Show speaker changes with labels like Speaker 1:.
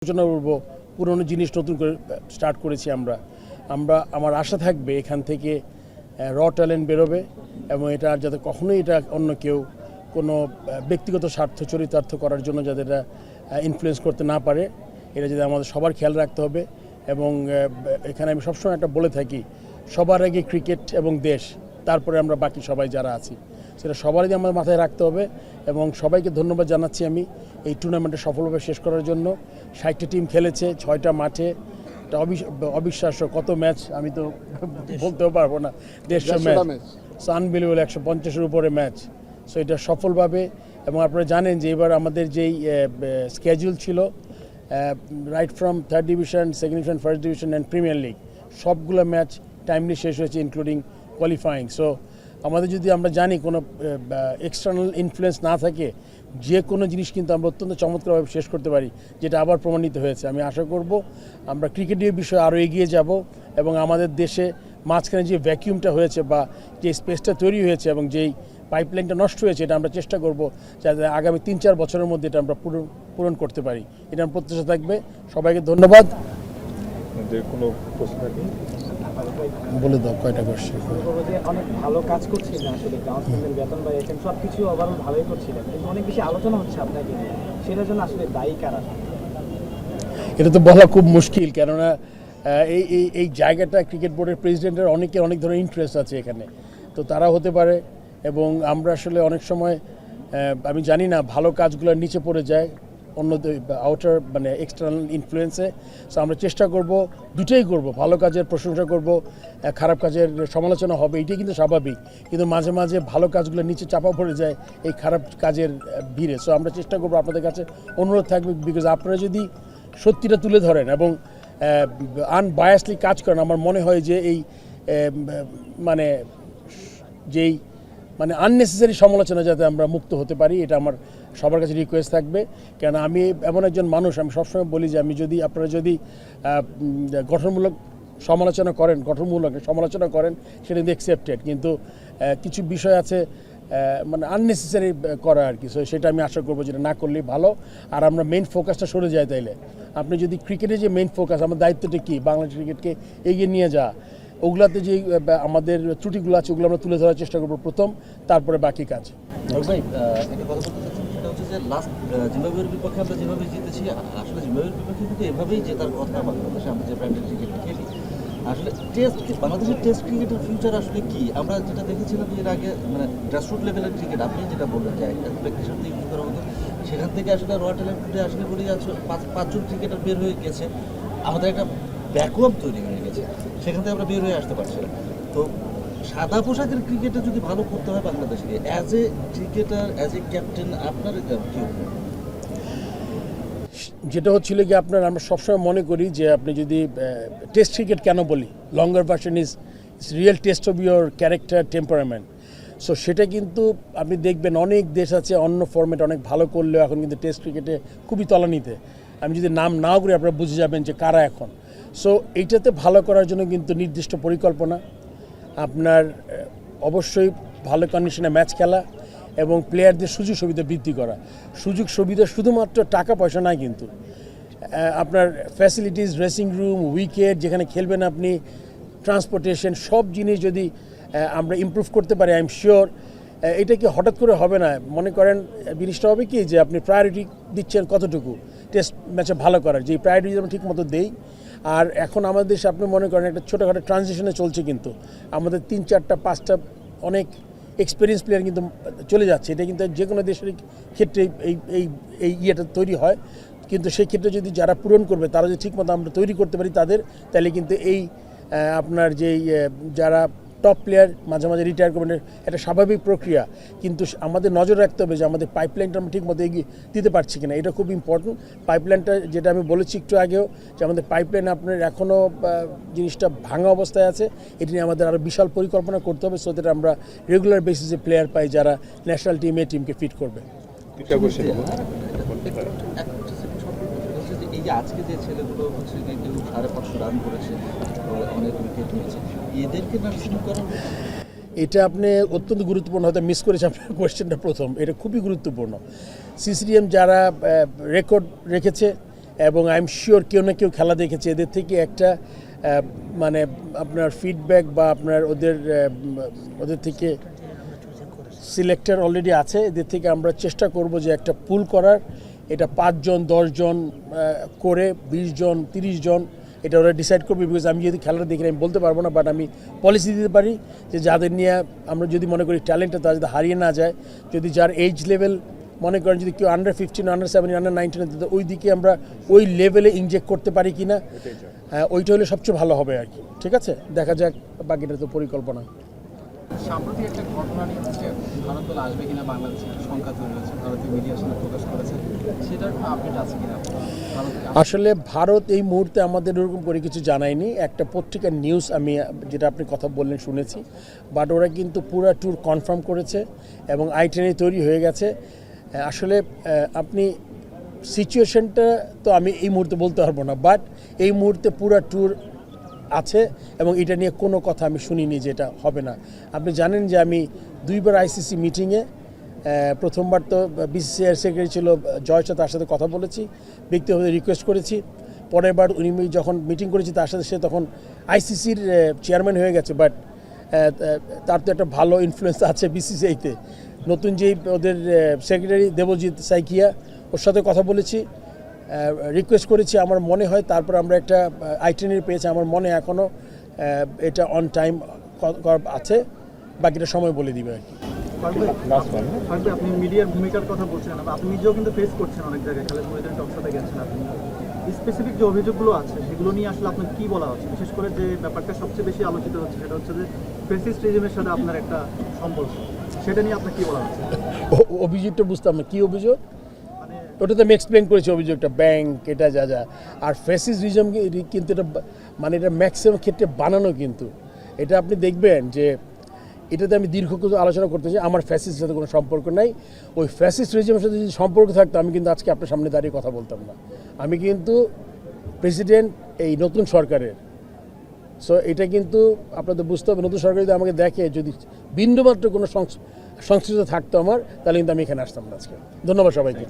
Speaker 1: আলোচনা করব পুরনো জিনিস নতুন করে স্টার্ট করেছি আমার আশা থাকবে এখান থেকে র ট্যালেন্ট বেরোবে এবং এটা আর যাতে কখনোই এটা অন্য কেউ কোনো ব্যক্তিগত স্বার্থ চরিতার্থ করার জন্য যাতে এটা ইনফ্লুয়েন্স করতে না পারে এটা যদি আমাদের সবার খেয়াল রাখতে হবে এবং এখানে আমি সবসময় একটা বলে থাকি সবার আগে ক্রিকেট এবং দেশ তারপরে আমরা বাকি সবাই যারা আছি সেটা সবারই আমার মাথায় রাখতে হবে এবং সবাইকে ধন্যবাদ জানাচ্ছি আমি এই টুর্নামেন্টে সফলভাবে শেষ করার জন্য 60টা টিম খেলেছে 6টা মাঠে এটা অবিশ্বাস্য কত ম্যাচ আমি তো বলতেও পারবো না 150 ম্যাচ আনবিলিভেবল 150-এর উপরে ম্যাচ সো এটা সফলভাবে এবং আপনারা জানেন যে এবার আমাদের যেই স্কেডিউল ছিল right from third division second division first division and premier league সবগুলো ম্যাচ টাইমলি শেষ হয়েছে ইনক্লুডিং কোয়ালিফাইং সো আমাদের যদি আমরা জানি কোনো এক্সটার্নাল ইনফ্লুয়েন্স না থাকে যে কোনো জিনিস কিন্তু আমরা অত্যন্ত চমৎকারভাবে শেষ করতে পারি যেটা আবার প্রমাণিত হয়েছে আমি আশা করব আমরা ক্রিকেটের বিষয়ে আরও এগিয়ে যাব এবং আমাদের দেশে মাঝখানে যে ভ্যাকিউমটা হয়েছে বা যে স্পেসটা তৈরি হয়েছে এবং যেই পাইপলাইনটা নষ্ট হয়েছে এটা আমরা চেষ্টা করব যাতে আগামী 3-4 বছরের মধ্যে এটা আমরা পূরণ করতে পারি এটা আমার প্রত্যাশা থাকবে সবাইকে ধন্যবাদ
Speaker 2: কোনো প্রশ্ন থাকে
Speaker 1: বলে দাও কয়টা কোশ্চেন
Speaker 3: অনেক ভালো কাজ করছিলেন আসলে কাউন্সিলের বেতন বাড়িয়েছেন সব কিছু ওভারঅল ভালোই করছিলেন কিন্তু অনেক বেশি আলোচনা হচ্ছে আপনাকে নিয়ে সেটার জন্য আসলে দায়ী কারা
Speaker 1: এটা তো বলা খুব মুশকিল কেননা এই জায়গাটা ক্রিকেট বোর্ডের প্রেসিডেন্টের অনেক ধরনের ইন্টারেস্ট আছে এখানে তো তারা হতে পারে এবং আমরা আসলে অনেক সময় আমি জানি না ভালো কাজগুলো নিচে পড়ে যায় অন্য আউটার মানে এক্সটার্নাল ইনফ্লুয়েন্সে সো আমরা চেষ্টা করব দুটোই করব ভালো কাজের প্রশংসা করব খারাপ কাজের সমালোচনা হবে এটাই কিন্তু স্বাভাবিক কিন্তু মাঝে মাঝে ভালো কাজগুলো নিচে চাপা পড়ে যায় এই খারাপ কাজের ভিড়ে সো আমরা চেষ্টা করব আপনাদের কাছে অনুরোধ থাকবে বিকজ আপনারা যদি সত্যিটা তুলে ধরেন এবং আনবায়াসলি কাজ করেন আমার মনে হয় যে এই মানে যেই মানে আননেসেসারি সমালোচনা যাতে আমরা মুক্ত হতে পারি এটা আমার সবার কাছে রিকোয়েস্ট থাকবে কেন আমি এমন একজন মানুষ আমি সবসময় বলি যে আপনারা যদি গঠনমূলক সমালোচনা করেন সেটা কিন্তু অ্যাকসেপ্টেড কিন্তু কিছু বিষয় আছে মানে আননেসেসারি করা আর কি সো সেটা আমি আশা করবো যেটা না করলেই ভালো আর আমরা মেইন ফোকাসটা সরে যায় তাইলে আপনি যদি ক্রিকেটের যে মেইন ফোকাস আমার দায়িত্বটা কী বাংলাদেশ ক্রিকেটকে এগিয়ে নিয়ে যাওয়া ওগুলাতে যে আমাদের ত্রুটিগুলো আছে ওগুলো আমরা তুলে ধরার চেষ্টা করবো প্রথম তারপরে বাকি কাজ
Speaker 4: ভাই একটা কথা বলতে চাচ্ছি সেটা হচ্ছে যে লাস্ট জিম্বাবুয়ের বিপক্ষে আমরা যেভাবে জিতেছি আসলে জিম্বাবুয়ের বিপক্ষে কিন্তু এভাবেই জেতার কথা বাংলাদেশে আমরা যে প্রাইভেট ক্রিকেট খেলি আসলে বাংলাদেশের টেস্ট ক্রিকেটের ফিউচার আসলে কি আমরা যেটা দেখেছিলাম এর আগে মানে গ্রাসরুট লেভেলের ক্রিকেট আপনি যেটা বললেন যে একটা ব্যক্তির সাথে ইউজ করা হতো সেখান থেকে আসলে র ট্যালেন্ট ফুটে আসলে বলেই আছে পাঁচজন ক্রিকেটার বের হয়ে গেছে আমাদের একটা ভ্যাকুয়াম তৈরি হয়ে গেছে সেখান থেকে আমরা বের হয়ে আসতে পারছি না তো সাদা পোশাকের ক্রিকেটে যদি ভালো করতে হয় বাংলাদেশকে as a cricketer as a captain আপনার কি
Speaker 1: যেটা হচ্ছিল কি আমরা সবসময় মনে করি যে আপনি যদি টেস্ট ক্রিকেট কেন বলি লঙ্গার version is real test of your character temperament so সেটা কিন্তু আপনি দেখবেন অনেক দেশ আছে অন্য ফর্মেট অনেক ভালো করলেও এখন কিন্তু টেস্ট ক্রিকেটে খুবই তলানিতে আমি যদি নাম নাও করি আপনারা বুঝে যাবেন যে কারা এখন সো এইটাতে ভালো করার জন্য কিন্তু নির্দিষ্ট পরিকল্পনা আপনার অবশ্যই ভালো কন্ডিশনে ম্যাচ খেলা এবং প্লেয়ারদের সুযোগ সুবিধা বৃদ্ধি করা সুযোগ সুবিধা শুধুমাত্র টাকা পয়সা নয় কিন্তু আপনার ফ্যাসিলিটিস ড্রেসিং রুম উইকেট যেখানে খেলবেন আপনি ট্রান্সপোর্টেশন সব জিনিস যদি আমরা ইমপ্রুভ করতে পারি আই এম শিওর এটা কি হঠাৎ করে হবে না মনে করেন জিনিসটা হবে কি যে আপনি প্রায়োরিটি দিচ্ছেন কতটুকু টেস্ট ম্যাচে ভালো করার যে প্রায়োরিটি আমরা ঠিক মতো দেই আর এখন আমাদের দেশে আপনি মনে করেন একটা ছোটোখাটো ট্রানজিশনে চলছে কিন্তু আমাদের 3-4-5টা অনেক এক্সপিরিয়েন্স প্লেয়ার কিন্তু চলে যাচ্ছে এটা কিন্তু যে কোনো দেশের ক্ষেত্রে এই ইয়েটা তৈরি হয় কিন্তু সেই ক্ষেত্রে যদি যারা পূরণ করবে তারা যদি ঠিকমতো আমরা তৈরি করতে পারি তাদের তাহলে কিন্তু এই আপনার যেই যারা টপ প্লেয়ার মাঝে মাঝে রিটায়ার করবেন একটা স্বাভাবিক প্রক্রিয়া কিন্তু আমাদের নজর রাখতে হবে যে আমাদের পাইপলাইনটা আমরা ঠিক মতো এগিয়ে দিতে পারছি কিনা এটা খুব ইম্পর্টেন্ট পাইপলাইনটা যেটা আমি বলেছি একটু আগেও যে আমাদের পাইপলাইন আপনার এখনও জিনিসটা ভাঙা অবস্থায় আছে এটি নিয়ে আমাদের আরও বিশাল পরিকল্পনা করতে হবে সো দ্যাট আমরা রেগুলার বেসিসে প্লেয়ার পাই যারা ন্যাশনাল টিমকে ফিট করবে
Speaker 4: এই যে আজকে যে ছেলেগুলো হচ্ছে কেউ 550 রান করেছে অনেক উইকেট নিয়েছে এদেরকে নার্সিং করা
Speaker 1: এটা আপনি অত্যন্ত গুরুত্বপূর্ণ হয়তো মিস করেছে আপনার কোয়েশ্চেনটা প্রথম এটা খুবই গুরুত্বপূর্ণ সিসিডিএম যারা রেকর্ড রেখেছে এবং আই এম শিওর কেউ না কেউ খেলা দেখেছে, এদের থেকে একটা মানে আপনার ফিডব্যাক বা আপনার ওদের থেকে সিলেক্টর অলরেডি আছে, এদের থেকে আমরা চেষ্টা করব যে একটা পুল করার, এটা 5 জন 10 জন করে 20 জন 30 জন এটা ওরা ডিসাইড করবে। বিকজ আমি যদি খেলাটা দেখি আমি বলতে পারবো না, বাট আমি পলিসি দিতে পারি যে যাদের নিয়ে আমরা যদি মনে করি ট্যালেন্টটা তারা যদি হারিয়ে না যায়, যদি যার এজ লেভেল মনে করেন যদি কেউ আন্ডার 15 আন্ডার 17 আন্ডার 19 ওই দিকে আমরা ওই লেভেলে ইনজেক্ট করতে পারি কি না, ওইটা হলে সবচেয়ে ভালো হবে আর কি। ঠিক আছে, দেখা যাক, বাকিটা তো পরিকল্পনা।
Speaker 5: সাম্প্রতিক একটা ঘটনা নিয়ে হচ্ছে ভারত দল আসবে কিনা বাংলাদেশে শঙ্কা তৈরি হয়েছে, ভারতীয় মিডিয়ার সামনে প্রকাশ করেছে, সেটার কোনো আপডেট আছে কিনা?
Speaker 1: আসলে ভারত এই মুহূর্তে আমাদের ওরকম করে কিছু জানায়নি। একটা পত্রিকার নিউজ আমি যেটা আপনি কথা বললেন শুনেছি, বাট ওরা কিন্তু পুরা ট্যুর কনফার্ম করেছে এবং আইটেনারি তৈরি হয়ে গেছে। আসলে আপনি সিচুয়েশনটা তো আমি এই মুহূর্তে বলতে পারবো না, বাট এই মুহূর্তে পুরা ট্যুর আছে এবং এটা নিয়ে কোনো কথা আমি শুনিনি যে এটা হবে না। আপনি জানেন যে আমি 2বার আইসিসি মিটিংয়ে, প্রথমবার তো বিসিসিআই সেক্রেটারি ছিল জয় শাহ, তার সাথে কথা বলেছি, ব্যক্তিগত রিকোয়েস্ট করেছি। পরের বার উনি যখন মিটিং করেছি তার সাথে, সে তখন আইসিসির চেয়ারম্যান হয়ে গেছে, বাট তার তো একটা ভালো ইনফ্লুয়েন্স আছে বিসিসিআইতে। নতুন যেই ওদের সেক্রেটারি দেবজিৎ সাইকিয়া, ওর সাথে কথা বলেছি, রিকোয়েস্ট করেছি। আমার মনে হয় তারপর আমরা একটা আইটেনারি পেয়েছি, আমার মনে এখনও এটা অন টাইম আছে, বাকিটা সময় বলে দিবে আর কি।
Speaker 3: আপনি মিডিয়ার ভূমিকার কথা বলছেন, আপনি নিজেও কিন্তু ফেস করছেন অনেক জায়গায়, খালেদ মহিউদ্দিন টকশোতে গেছেন আপনি, স্পেসিফিক যে অভিযোগগুলো আছে সেগুলো নিয়ে আসলে আপনার কি বলা হচ্ছে? বিশেষ করে যে ব্যাপারটা সবচেয়ে বেশি আলোচিত হচ্ছে সেটা হচ্ছে যে ফেসিস্ট রেজিমের সাথে আপনার একটা সম্পর্ক, সেটা নিয়ে আপনার কি বলা হচ্ছে?
Speaker 1: অভিযোগটা বুঝতাম না, কি অভিযোগ? ওটা তো আমি এক্সপ্লেন করেছি অভিযোগটা, ব্যাংক এটা যা যা। আর ফ্যাসিস্ট রিজম কিন্তু এটা মানে এটা ম্যাক্সিমাম ক্ষেত্রে বানানো, কিন্তু এটা আপনি দেখবেন যে এটাতে আমি দীর্ঘ কিছু আলোচনা করতে চাই। আমার ফ্যাসিস্টের সাথে কোনো সম্পর্ক নাই। ওই ফ্যাসিস্ট রিজমের সাথে যদি সম্পর্ক থাকতো আমি কিন্তু আজকে আপনার সামনে দাঁড়িয়ে কথা বলতাম না। আমি কিন্তু প্রেসিডেন্ট এই নতুন সরকারের। সো এটা কিন্তু আপনাদের বুঝতে হবে, নতুন সরকার যদি আমাকে দেখে যদি বিন্দুমাত্র কোনো সংশ্লিষ্ট থাকতো আমার, তাহলে কিন্তু আমি এখানে আসতাম না আজকে। ধন্যবাদ সবাইকে।